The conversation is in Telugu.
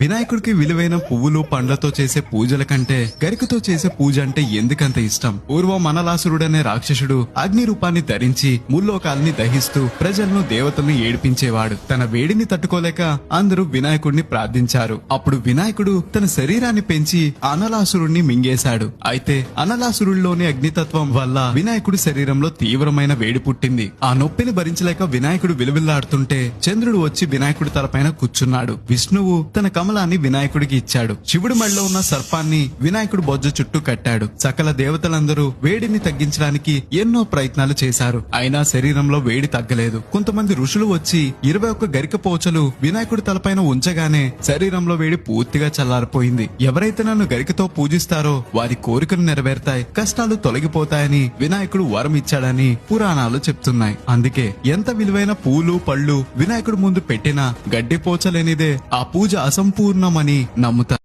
వినాయకుడికి విలువైన పువ్వులు పండ్లతో చేసే పూజల కంటే గరికతో చేసే పూజ అంటే ఎందుకంత ఇష్టం? పూర్వం అనలాసురుడనే రాక్షసుడు అగ్ని రూపాన్ని ధరించి ముల్లోకాల్ని దహిస్తూ ప్రజలను దేవతలను ఏడిపించేవాడు. తన వేడిని తట్టుకోలేక అందరూ వినాయకుడిని ప్రార్థించారు. అప్పుడు వినాయకుడు తన శరీరాన్ని పెంచి అనలాసురుణ్ణి మింగేశాడు. అయితే అనలాసురుడిలోని అగ్నితత్వం వల్ల వినాయకుడి శరీరంలో తీవ్రమైన వేడి పుట్టింది. ఆ నొప్పిని భరించలేక వినాయకుడు విలువిల్లాడుతుంటే చంద్రుడు వచ్చి వినాయకుడి తలపైన కూర్చున్నాడు. విష్ణువు తన కమలాన్ని వినాయకుడికి ఇచ్చాడు. శివుడి మెడలో ఉన్న సర్పాన్ని వినాయకుడు బొజ్జ చుట్టూ కట్టాడు. సకల దేవతలందరూ వేడిని తగ్గించడానికి ఎన్నో ప్రయత్నాలు చేశారు. అయినా శరీరంలో వేడి తగ్గలేదు. కొంతమంది ఋషులు వచ్చి 21 గరిక పోచలు వినాయకుడి తలపైన ఉంచగానే శరీరంలో వేడి పూర్తిగా చల్లారిపోయింది. ఎవరైతే నన్ను గరికతో పూజిస్తారో వారి కోరికలు నెరవేరుతాయి, కష్టాలు తొలగిపోతాయని వినాయకుడు వరం ఇచ్చాడని పురాణాలు చెప్తున్నాయి. అందుకే ఎంత విలువైన పూలు పళ్ళు వినాయకుడు ముందు పెట్టినా గడ్డి పోచలేనిదే ఆ పూజ అసంపూర్ణమని నమ్ముతారు.